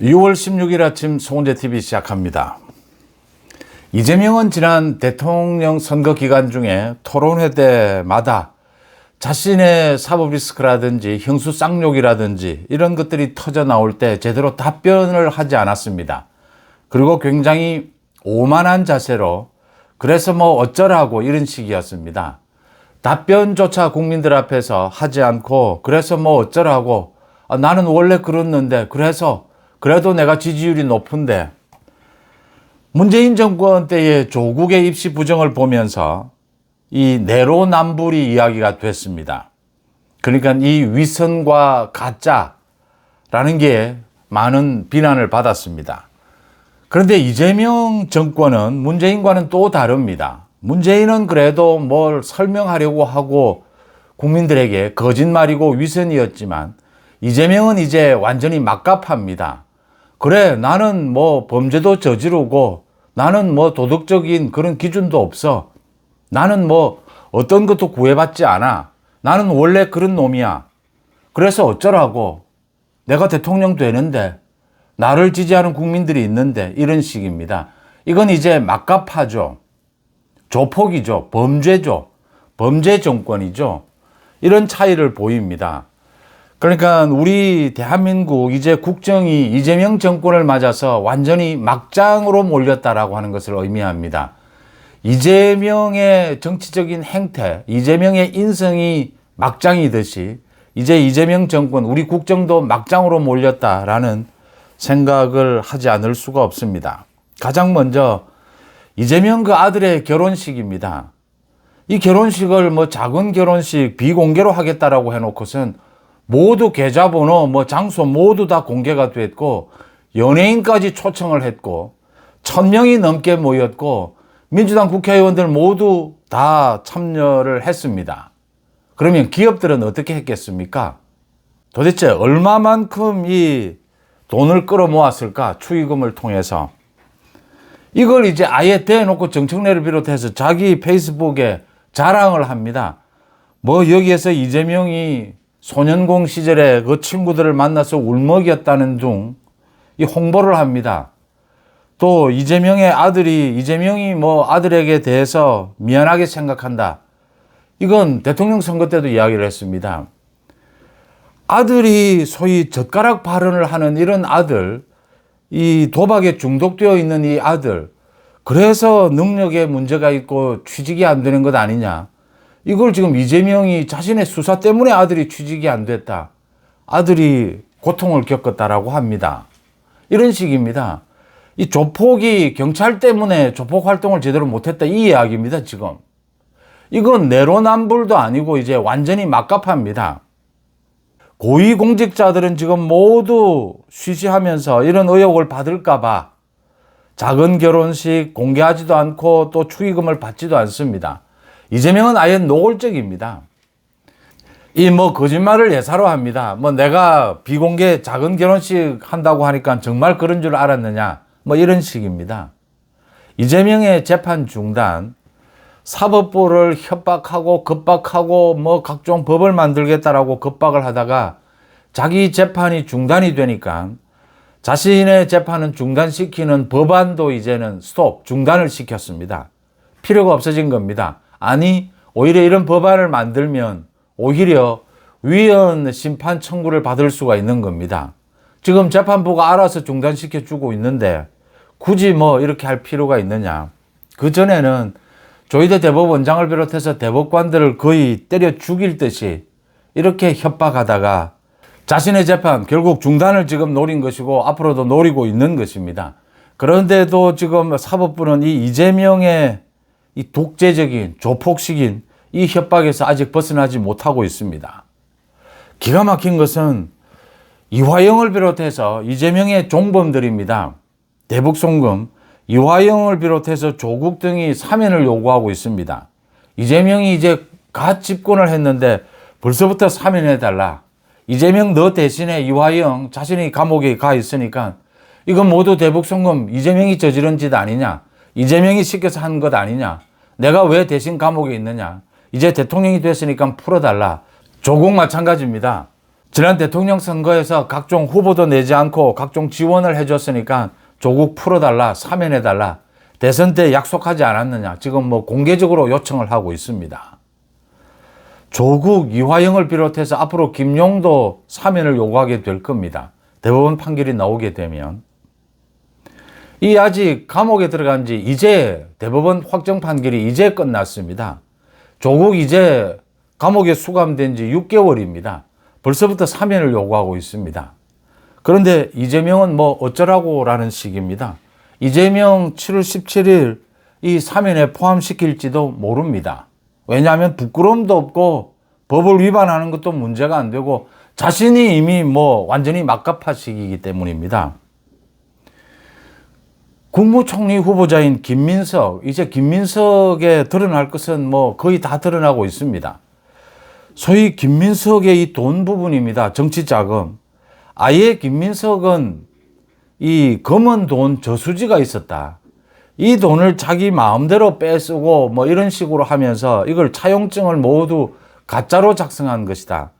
6월 16일 아침 송은재TV 시작합니다. 이재명은 지난 대통령 선거 기간 중에 토론회 때마다 자신의 사법 리스크라든지 형수 쌍욕이라든지 이런 것들이 터져 나올 때 제대로 답변을 하지 않았습니다. 그리고 굉장히 오만한 자세로 그래서 뭐 어쩌라고 이런 식이었습니다. 답변조차 국민들 앞에서 하지 않고 그래서 뭐 어쩌라고 나는 원래 그랬는데 그래도 내가 지지율이 높은데 문재인 정권 때의 조국의 입시 부정을 보면서 이 내로남불이 이야기가 됐습니다. 그러니까 이 위선과 가짜라는 게 많은 비난을 받았습니다. 그런데 이재명 정권은 문재인과는 또 다릅니다. 문재인은 그래도 뭘 설명하려고 하고 국민들에게 거짓말이고 위선이었지만 이재명은 이제 완전히 막갑합니다. 그래, 나는 뭐 범죄도 저지르고 나는 뭐 도덕적인 그런 기준도 없어. 나는 뭐 어떤 것도 구애받지 않아. 나는 원래 그런 놈이야. 그래서 어쩌라고. 내가 대통령 되는데 나를 지지하는 국민들이 있는데 이런 식입니다. 이건 이제 막갑하죠. 조폭이죠. 범죄죠. 범죄 정권이죠. 이런 차이를 보입니다. 그러니까 우리 대한민국 이제 국정이 이재명 정권을 맞아서 완전히 막장으로 몰렸다라고 하는 것을 의미합니다. 이재명의 정치적인 행태, 이재명의 인성이 막장이듯이 이제 이재명 정권, 우리 국정도 막장으로 몰렸다라는 생각을 하지 않을 수가 없습니다. 가장 먼저 이재명 그 아들의 결혼식입니다. 이 결혼식을 뭐 작은 결혼식 비공개로 하겠다라고 해놓고선 모두 계좌번호, 뭐 장소 모두 다 공개가 됐고 연예인까지 초청을 했고 1000명이 넘게 모였고 민주당 국회의원들 모두 다 참여를 했습니다. 그러면 기업들은 어떻게 했겠습니까? 도대체 얼마만큼 이 돈을 끌어모았을까? 축의금을 통해서. 이걸 이제 아예 대놓고 정청래를 비롯해서 자기 페이스북에 자랑을 합니다. 뭐 여기에서 이재명이 소년공 시절에 그 친구들을 만나서 울먹였다는 둥 이 홍보를 합니다. 또 이재명이 뭐 아들에게 대해서 미안하게 생각한다. 이건 대통령 선거 때도 이야기를 했습니다. 아들이 소위 젓가락 발언을 하는 이런 아들, 이 도박에 중독되어 있는 이 아들, 그래서 능력에 문제가 있고 취직이 안 되는 것 아니냐. 이걸 지금 이재명이 자신의 수사 때문에 아들이 취직이 안 됐다. 아들이 고통을 겪었다라고 합니다. 이런 식입니다. 이 조폭이 경찰 때문에 조폭 활동을 제대로 못했다 이 이야기입니다, 지금. 이건 내로남불도 아니고 이제 완전히 막갑합니다. 고위공직자들은 지금 모두 쉬쉬하면서 이런 의혹을 받을까봐 작은 결혼식 공개하지도 않고 또 축의금을 받지도 않습니다. 이재명은 아예 노골적입니다. 이 뭐 거짓말을 예사로 합니다. 뭐 내가 비공개 작은 결혼식 한다고 하니까 정말 그런 줄 알았느냐. 뭐 이런 식입니다. 이재명의 재판 중단, 사법부를 협박하고 겁박하고 뭐 각종 법을 만들겠다라고 겁박을 하다가 자기 재판이 중단이 되니까 자신의 재판은 중단시키는 법안도 이제는 중단을 시켰습니다. 필요가 없어진 겁니다. 아니, 오히려 이런 법안을 만들면 오히려 위헌 심판 청구를 받을 수가 있는 겁니다. 지금 재판부가 알아서 중단시켜 주고 있는데 굳이 뭐 이렇게 할 필요가 있느냐. 그전에는 조희대 대법원장을 비롯해서 대법관들을 거의 때려 죽일 듯이 이렇게 협박하다가 자신의 재판 결국 중단을 지금 노린 것이고 앞으로도 노리고 있는 것입니다. 그런데도 지금 사법부는 이 이재명의 이 독재적인 조폭식인 이 협박에서 아직 벗어나지 못하고 있습니다. 기가 막힌 것은 이화영을 비롯해서 이재명의 종범들입니다. 대북송금, 이화영을 비롯해서 조국 등이 사면을 요구하고 있습니다. 이재명이 이제 갓 집권을 했는데 벌써부터 사면해달라. 이재명 너 대신에 이화영 자신이 감옥에 가 있으니까 이건 모두 대북송금 이재명이 저지른 짓 아니냐. 이재명이 시켜서 한 것 아니냐. 내가 왜 대신 감옥에 있느냐. 이제 대통령이 됐으니까 풀어달라. 조국 마찬가지입니다. 지난 대통령 선거에서 각종 후보도 내지 않고 각종 지원을 해줬으니까 조국 풀어달라, 사면해달라, 대선 때 약속하지 않았느냐, 지금 뭐 공개적으로 요청을 하고 있습니다. 조국, 이화영을 비롯해서 앞으로 김용도 사면을 요구하게 될 겁니다. 대법원 판결이 나오게 되면. 이 아직 감옥에 들어간 지 이제 대법원 확정 판결이 이제 끝났습니다. 조국 이제 감옥에 수감된 지 6개월입니다. 벌써부터 사면을 요구하고 있습니다. 그런데 이재명은 뭐 어쩌라고 라는 식입니다. 이재명 7월 17일 이 사면에 포함시킬지도 모릅니다. 왜냐하면 부끄러움도 없고 법을 위반하는 것도 문제가 안 되고 자신이 이미 뭐 완전히 막가파식이기 때문입니다. 국무총리 후보자인 김민석, 이제 김민석에 드러날 것은 뭐 거의 다 드러나고 있습니다. 소위 김민석의 이 돈 부분입니다. 정치 자금. 아예 김민석은 이 검은 돈 저수지가 있었다. 이 돈을 자기 마음대로 빼쓰고 뭐 이런 식으로 하면서 이걸 차용증을 모두 가짜로 작성한 것이다.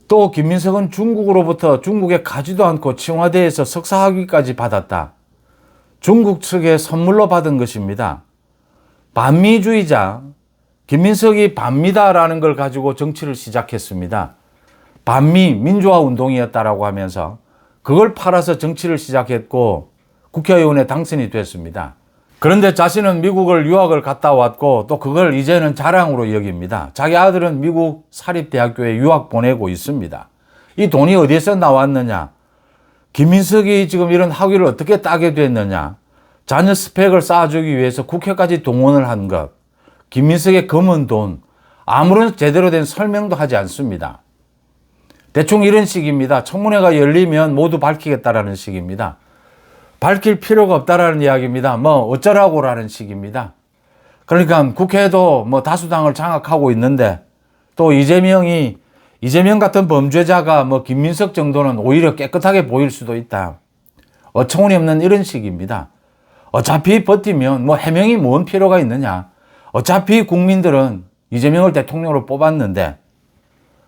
또 김민석은 중국으로부터 중국에 가지도 않고清华대에서 석사학위까지 받았다. 중국 측에 선물로 받은 것입니다. 반미주의자, 김민석이 반미다라는 걸 가지고 정치를 시작했습니다. 반미 민주화 운동이었다라고 하면서 그걸 팔아서 정치를 시작했고 국회의원에 당선이 됐습니다. 그런데 자신은 미국을 유학을 갔다 왔고 또 그걸 이제는 자랑으로 여깁니다. 자기 아들은 미국 사립대학교에 유학 보내고 있습니다. 이 돈이 어디에서 나왔느냐? 김민석이 지금 이런 학위를 어떻게 따게 됐느냐? 자녀 스펙을 쌓아주기 위해서 국회까지 동원을 한 것. 김민석의 검은 돈. 아무런 제대로 된 설명도 하지 않습니다. 대충 이런 식입니다. 청문회가 열리면 모두 밝히겠다라는 식입니다. 밝힐 필요가 없다라는 이야기입니다. 뭐 어쩌라고라는 식입니다. 그러니까 국회도 뭐 다수당을 장악하고 있는데 또 이재명 같은 범죄자가 뭐 김민석 정도는 오히려 깨끗하게 보일 수도 있다. 어처구니 없는 이런 식입니다. 어차피 버티면 뭐 해명이 뭔 필요가 있느냐. 어차피 국민들은 이재명을 대통령으로 뽑았는데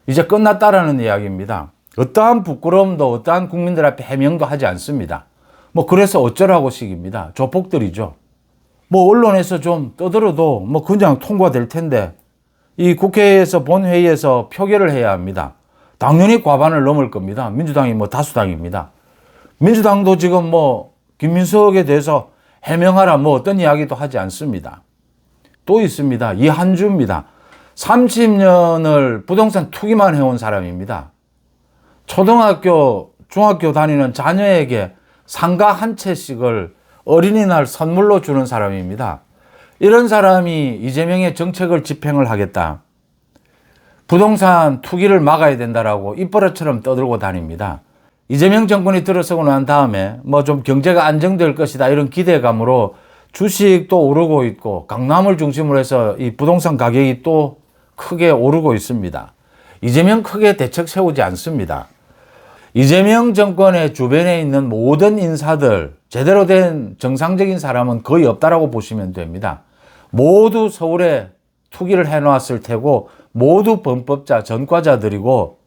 이제 끝났다라는 이야기입니다. 어떠한 부끄러움도 어떠한 국민들 앞에 해명도 하지 않습니다. 뭐 그래서 어쩌라고 식입니다. 조폭들이죠. 뭐 언론에서 좀 떠들어도 뭐 그냥 통과될 텐데 이 국회에서 본회의에서 표결을 해야 합니다. 당연히 과반을 넘을 겁니다. 민주당이 뭐 다수당입니다. 민주당도 지금 뭐 김민석에 대해서 해명하라 뭐 어떤 이야기도 하지 않습니다. 또 있습니다. 이한주입니다. 30년을 부동산 투기만 해온 사람입니다. 초등학교, 중학교 다니는 자녀에게 상가 한 채씩을 어린이날 선물로 주는 사람입니다. 이런 사람이 이재명의 정책을 집행을 하겠다. 부동산 투기를 막아야 된다라고 입버릇처럼 떠들고 다닙니다. 이재명 정권이 들어서고 난 다음에 뭐 좀 경제가 안정될 것이다 이런 기대감으로 주식도 오르고 있고 강남을 중심으로 해서 이 부동산 가격이 또 크게 오르고 있습니다. 이재명 크게 대책 세우지 않습니다. 이재명 정권의 주변에 있는 모든 인사들, 제대로 된 정상적인 사람은 거의 없다라고 보시면 됩니다. 모두 서울에 투기를 해놓았을 테고 모두 범법자, 전과자들이고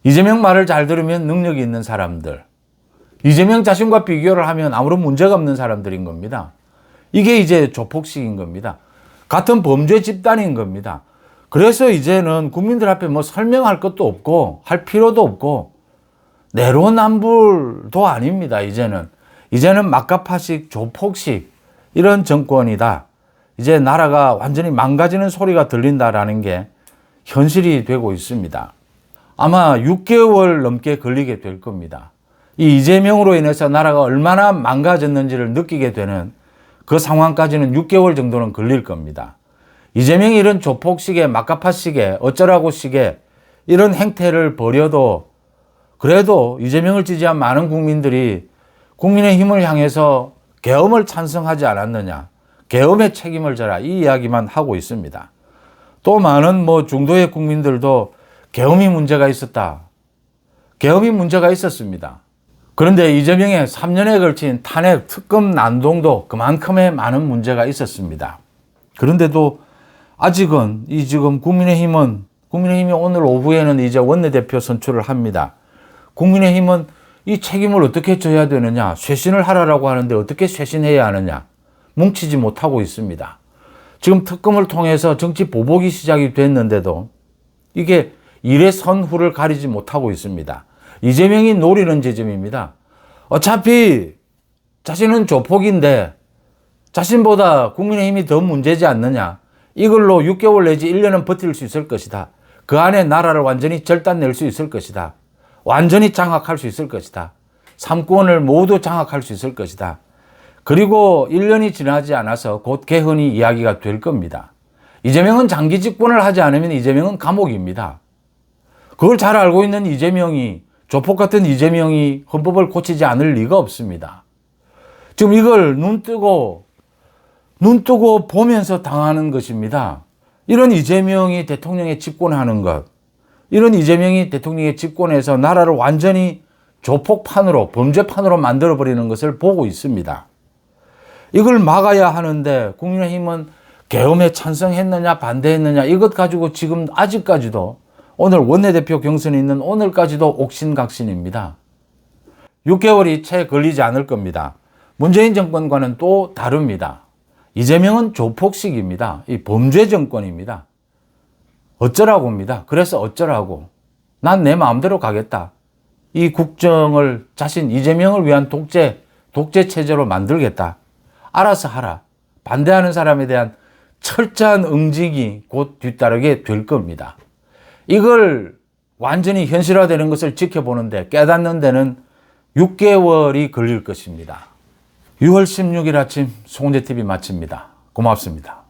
이재명 말을 잘 들으면 능력이 있는 사람들, 이재명 자신과 비교를 하면 아무런 문제가 없는 사람들인 겁니다. 이게 이제 조폭식인 겁니다. 같은 범죄 집단인 겁니다. 그래서 이제는 국민들 앞에 뭐 설명할 것도 없고 할 필요도 없고 내로남불도 아닙니다. 이제는 막가파식, 조폭식 이런 정권이다. 이제 나라가 완전히 망가지는 소리가 들린다라는 게 현실이 되고 있습니다. 아마 6개월 넘게 걸리게 될 겁니다. 이 이재명으로 인해서 나라가 얼마나 망가졌는지를 느끼게 되는 그 상황까지는 6개월 정도는 걸릴 겁니다. 이재명이 이런 조폭식의 막가파식의 어쩌라고 식의 이런 행태를 벌여도 그래도 이재명을 지지한 많은 국민들이 국민의힘을 향해서 계엄을 찬성하지 않았느냐. 계엄의 책임을 져라. 이 이야기만 하고 있습니다. 또 많은 뭐 중도의 국민들도 계엄이 문제가 있었다. 계엄이 문제가 있었습니다. 그런데 이재명의 3년에 걸친 탄핵 특검 난동도 그만큼의 많은 문제가 있었습니다. 그런데도 아직은 이 지금 국민의힘은 국민의힘이 오늘 오후에는 이제 원내대표 선출을 합니다. 국민의힘은 이 책임을 어떻게 져야 되느냐, 쇄신을 하라고 하는데 어떻게 쇄신해야 하느냐, 뭉치지 못하고 있습니다. 지금 특검을 통해서 정치 보복이 시작이 됐는데도 이게 일의 선후를 가리지 못하고 있습니다. 이재명이 노리는 지점입니다. 어차피 자신은 조폭인데 자신보다 국민의힘이 더 문제지 않느냐. 이걸로 6개월 내지 1년은 버틸 수 있을 것이다. 그 안에 나라를 완전히 절단낼 수 있을 것이다. 완전히 장악할 수 있을 것이다. 3권을 모두 장악할 수 있을 것이다. 그리고 1년이 지나지 않아서 곧 개헌이 이야기가 될 겁니다. 이재명은 장기 집권을 하지 않으면 이재명은 감옥입니다. 그걸 잘 알고 있는 이재명이, 조폭 같은 이재명이 헌법을 고치지 않을 리가 없습니다. 지금 이걸 눈 뜨고 보면서 당하는 것입니다. 이런 이재명이 대통령에 집권하는 것, 이런 이재명이 대통령에 집권해서 나라를 완전히 조폭판으로, 범죄판으로 만들어버리는 것을 보고 있습니다. 이걸 막아야 하는데 국민의힘은 계엄에 찬성했느냐 반대했느냐 이것 가지고 지금 아직까지도 오늘 원내대표 경선이 있는 오늘까지도 옥신각신입니다. 6개월이 채 걸리지 않을 겁니다. 문재인 정권과는 또 다릅니다. 이재명은 조폭식입니다. 이 범죄 정권입니다. 어쩌라고입니다. 그래서 어쩌라고. 난 내 마음대로 가겠다. 이 국정을 이재명을 위한 독재 체제로 만들겠다. 알아서 하라. 반대하는 사람에 대한 철저한 응징이 곧 뒤따르게 될 겁니다. 이걸 완전히 현실화되는 것을 지켜보는데 깨닫는 데는 6개월이 걸릴 것입니다. 6월 16일 아침 송은재TV 마칩니다. 고맙습니다.